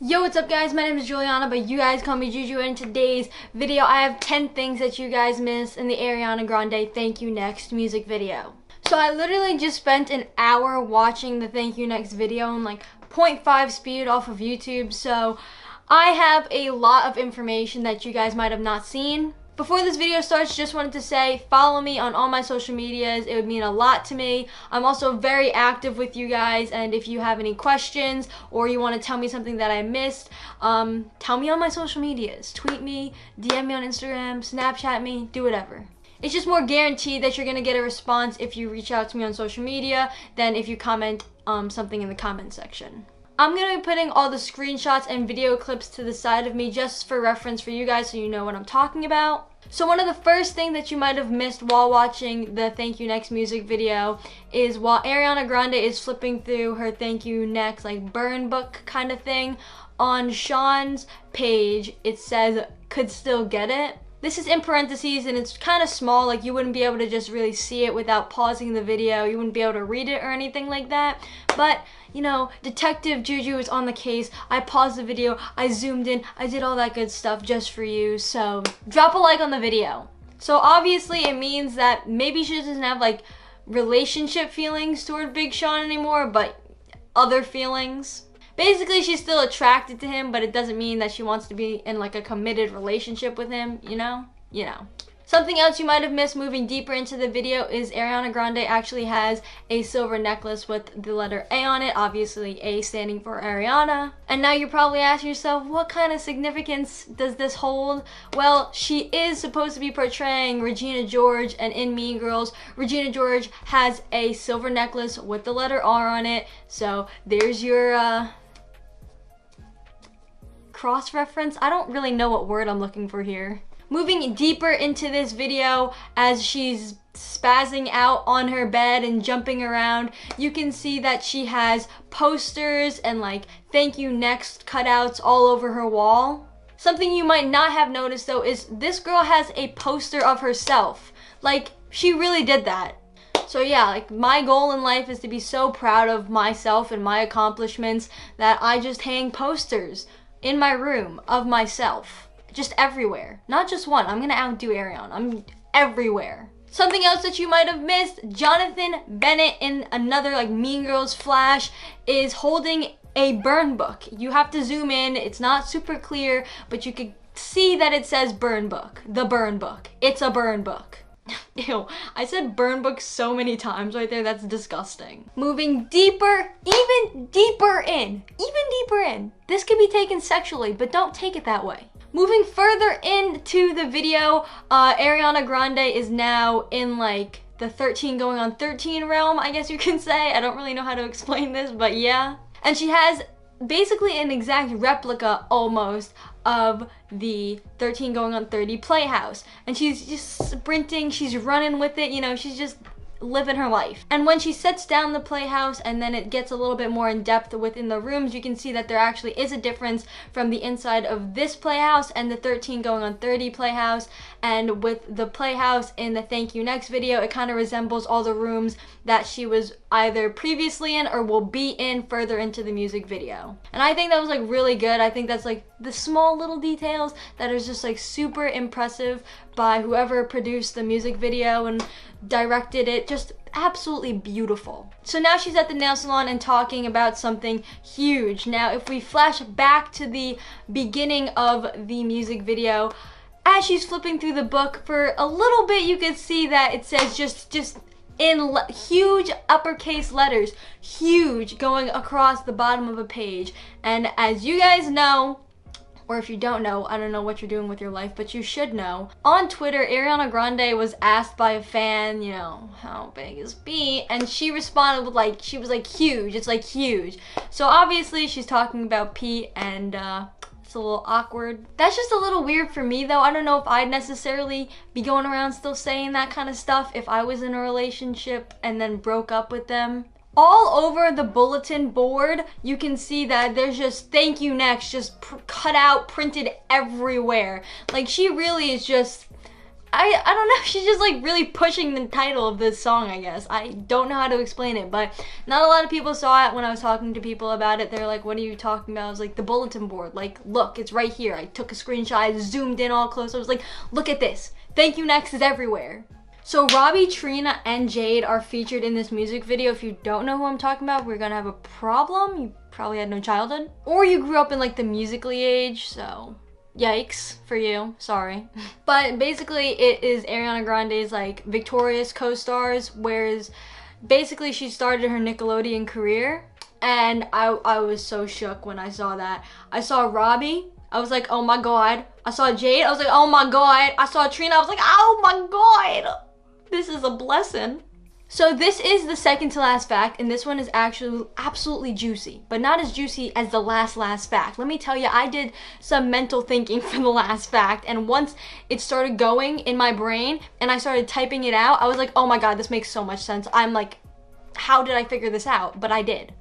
Yo, what's up guys? My name is Juliana, but you guys call me Juju. In today's video, I have 10 things that you guys missed in the Ariana Grande Thank You Next music video. So I literally just spent an hour watching the Thank You Next video in like 0.5 speed off of YouTube, so I have a lot of information that you guys might have not seen. Before this video starts, just wanted to say follow me on all my social medias. It would mean a lot to me. I'm also very active with you guys, and if you have any questions or you want to tell me something that I missed, tell me on my social medias. Tweet me, DM me on Instagram, Snapchat me, do whatever. It's just more guaranteed that you're going to get a response if you reach out to me on social media than if you comment something in the comment section. I'm going to be putting all the screenshots and video clips to the side of me just for reference for you guys so you know what I'm talking about. So one of the first things that you might have missed while watching the Thank You Next music video is while Ariana Grande is flipping through her Thank You Next like burn book kind of thing, on Sean's page it says could still get it. This is in parentheses and it's kind of small, like you wouldn't be able to just really see it without pausing the video. You wouldn't be able to read it or anything like that. But, you know, Detective Juju is on the case. I paused the video, I zoomed in, I did all that good stuff just for you. So drop a like on the video. So obviously it means that maybe she doesn't have like relationship feelings toward Big Sean anymore, but other feelings. Basically, she's still attracted to him, but it doesn't mean that she wants to be in like a committed relationship with him, you know? Something else you might have missed moving deeper into the video is Ariana Grande actually has a silver necklace with the letter A on it, obviously A standing for Ariana. And now you're probably asking yourself, what kind of significance does this hold? Well, she is supposed to be portraying Regina George, and in Mean Girls, Regina George has a silver necklace with the letter R on it. So there's your cross-reference. I don't really know what word I'm looking for here. Moving deeper into this video, as she's spazzing out on her bed and jumping around, you can see that she has posters and like Thank You Next cutouts all over her wall. Something you might not have noticed though is this girl has a poster of herself. Like, she really did that. So yeah, like my goal in life is to be so proud of myself and my accomplishments that I just hang posters in my room of myself. Just everywhere. Not just one. I'm gonna outdo Ariana. I'm everywhere. Something else that you might have missed, Jonathan Bennett in another like Mean Girls flash is holding a burn book. You have to zoom in. It's not super clear, but you could see that it says burn book. The burn book. It's a burn book. Ew, I said burn book so many times right there, that's disgusting. Moving deeper, even deeper in. This could be taken sexually, but don't take it that way. Moving further into the video, Ariana Grande is now in like the 13 going on 13 realm, I guess you can say. I don't really know how to explain this, but yeah. And she has basically an exact replica almost of the 13 going on 30 playhouse, and she's just sprinting, she's running with it, you know, she's just living her life. And when she sets down the playhouse and then it gets a little bit more in depth within the rooms, you can see that there actually is a difference from the inside of this playhouse and the 13 going on 30 playhouse. And with the playhouse in the Thank You Next video, it kind of resembles all the rooms that she was either previously in or will be in further into the music video. And I think that was like really good. I think that's like the small little details that is just like super impressive by whoever produced the music video and directed it. Just absolutely beautiful. So now she's at the nail salon and talking about something huge. Now if we flash back to the beginning of the music video, as she's flipping through the book for a little bit, you can see that it says just in huge uppercase letters, huge, going across the bottom of a page. And as you guys know, or if you don't know, I don't know what you're doing with your life, but you should know. On Twitter, Ariana Grande was asked by a fan, you know, how big is B? And she responded with like, she was like, huge, it's like huge. So obviously she's talking about P, and it's a little awkward. That's just a little weird for me though. I don't know if I'd necessarily be going around still saying that kind of stuff if I was in a relationship and then broke up with them. All over the bulletin board, you can see that there's just Thank You Next just cut out, printed everywhere. Like, she really is just I don't know, she's just like really pushing the title of this song, I guess. I don't know how to explain it, but not a lot of people saw it when I was talking to people about it. They're like, what are you talking about? I was like, the bulletin board. Like, look, it's right here. I took a screenshot, I zoomed in all close. I was like, look at this. Thank You Next is everywhere. So Robbie, Trina, and Jade are featured in this music video. If you don't know who I'm talking about, we're gonna have a problem. You probably had no childhood. Or you grew up in like the Musical.ly age, so yikes for you, sorry. But basically it is Ariana Grande's like Victorious co-stars, whereas basically she started her Nickelodeon career, and I was so shook when I saw that. I saw Robbie, I was like, oh my god. I saw Jade, I was like, oh my god. I saw Trina, I was like, oh my god. This is a blessing. So this is the second to last fact, and this one is actually absolutely juicy, but not as juicy as the last fact. Let me tell you, I did some mental thinking for the last fact, and once it started going in my brain and I started typing it out, I was like, oh my god, this makes so much sense. I'm like, how did I figure this out? But I did.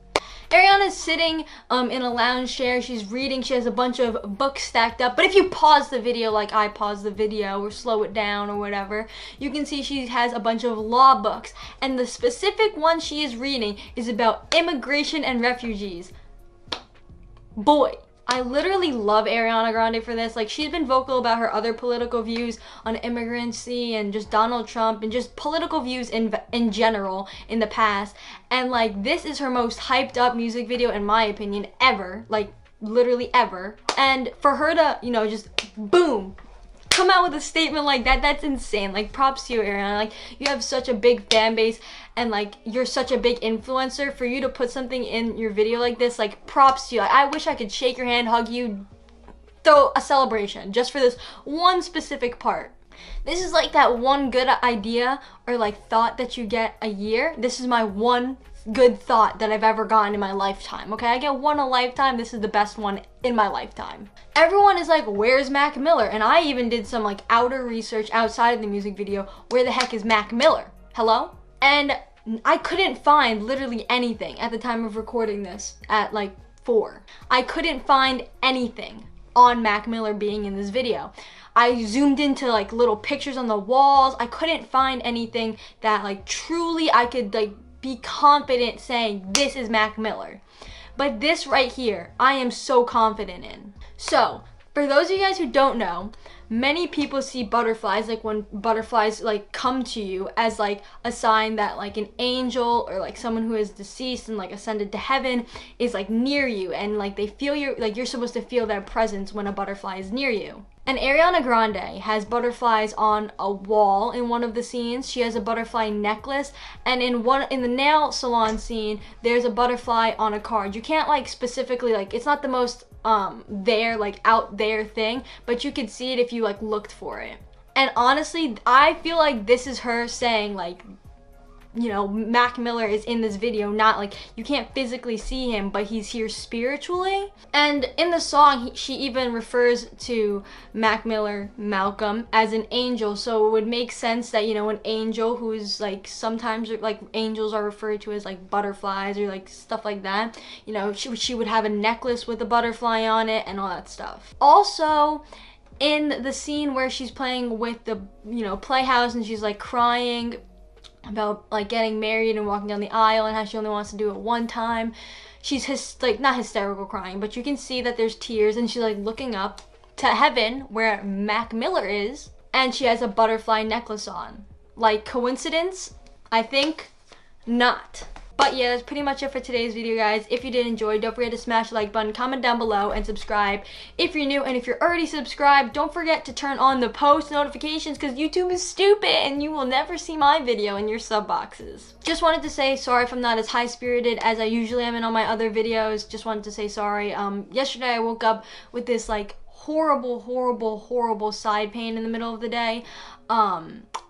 Ariana's sitting in a lounge chair. She's reading. She has a bunch of books stacked up. But if you pause the video like I paused the video or slow it down or whatever, you can see she has a bunch of law books. And the specific one she is reading is about immigration and refugees. Boy, I literally love Ariana Grande for this. Like, she's been vocal about her other political views on immigrancy and just Donald Trump and just political views in general in the past. And like, this is her most hyped up music video in my opinion ever, like literally ever. And for her to, you know, just boom, come out with a statement like that, that's insane. Like, props to you, Ariana. Like, you have such a big fan base and like you're such a big influencer. For you to put something in your video like this, like, props to you. Like, I wish I could shake your hand, hug you, throw a celebration just for this one specific part. This is like that one good idea or like thought that you get a year. This is my one good thought that I've ever gotten in my lifetime. Okay, I get one a lifetime. This is the best one in my lifetime. Everyone is like, where's Mac Miller? And I even did some like outer research outside of the music video. Where the heck is Mac Miller? Hello? And I couldn't find literally anything at the time of recording this at like 4. I couldn't find anything on Mac Miller being in this video. I zoomed into like little pictures on the walls. I couldn't find anything that like truly I could like be confident saying this is Mac Miller. But this right here, I am so confident in. So, for those of you guys who don't know, many people see butterflies, like when butterflies like come to you, as like a sign that like an angel or like someone who is deceased and like ascended to heaven is like near you, and like they feel your, like you're supposed to feel their presence when a butterfly is near you. And Ariana Grande has butterflies on a wall in one of the scenes. She has a butterfly necklace, and in the nail salon scene, there's a butterfly on a card. You can't like specifically, like, it's not the most there, like out there thing, but you could see it if you like looked for it. And honestly, I feel like this is her saying like, you know, Mac Miller is in this video, not like you can't physically see him, but he's here spiritually. And in the song, she even refers to Mac Miller, Malcolm, as an angel. So it would make sense that, you know, an angel who is like, sometimes like angels are referred to as like butterflies or like stuff like that. You know, she would have a necklace with a butterfly on it and all that stuff. Also, in the scene where she's playing with the, you know, playhouse and she's like crying about like getting married and walking down the aisle and how she only wants to do it one time, she's like not hysterical crying, but you can see that there's tears, and she's like looking up to heaven where Mac Miller is, and she has a butterfly necklace on. Like, coincidence? I think not. But yeah, that's pretty much it for today's video, guys. If you did enjoy, don't forget to smash the like button, comment down below, and subscribe if you're new. And if you're already subscribed, don't forget to turn on the post notifications, because YouTube is stupid and you will never see my video in your sub boxes. Just wanted to say sorry if I'm not as high-spirited as I usually am in all my other videos. Just wanted to say sorry. Yesterday I woke up with this like horrible side pain in the middle of the day.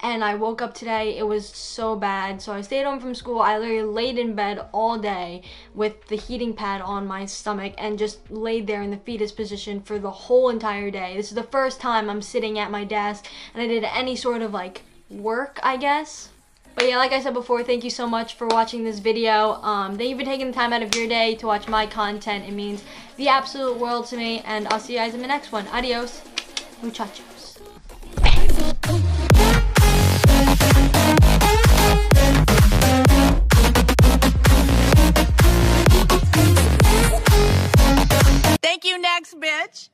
And I woke up today, it was so bad. So I stayed home from school. I literally laid in bed all day with the heating pad on my stomach and just laid there in the fetus position for the whole entire day. This is the first time I'm sitting at my desk and I did any sort of like work, I guess. But yeah, like I said before, thank you so much for watching this video. Thank you for taking the time out of your day to watch my content. It means the absolute world to me, and I'll see you guys in the next one. Adios, muchachos. bitch.